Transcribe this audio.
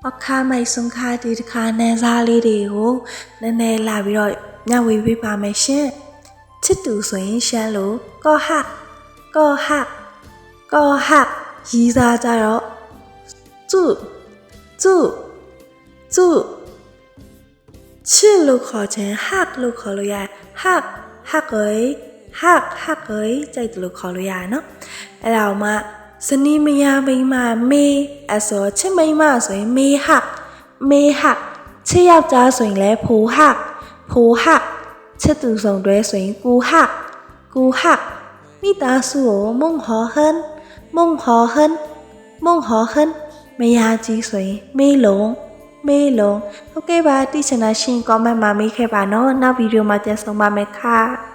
အခါမိုက်ဆုံးခါဒီတစ်ခါနန်းစားလေးတွေကိုနည်းနည်းလာပြီးတော့ညဝေပေးပါမယ်ရှင်ချစ်သူဆိုရင်ရှမ်းလို့ကောဟရီးစားကြတော့ကျချစ်လို့ခေါ်ခြင်းဟလို့ခေါ်လို့ရတယ်ဟကိုကြိုက်တယ်လို့ခေါ်လို့ရတယ်နော်အဲ့ဒါမှဇနီးမယားမိန်းမမေးအစောချစ်မိန်းမဆိုရင်မေးဟချစ်ယောက်ျားဆိုရင်လည်းဖိုဟချစ်သူဆောင်တွဲဆိုရင်ကူဟမိသားစုကိုမုံဟောဟန်မယားကြီးဆိုရင်မေးလုံးဟုတ်ကဲ့ပါတိချင်တာရှင် comment မှာမေးခဲ့ပါနော်နောက်ဗီဒီယိုမှာပြန်ဆုံပါမယ်ค่ะ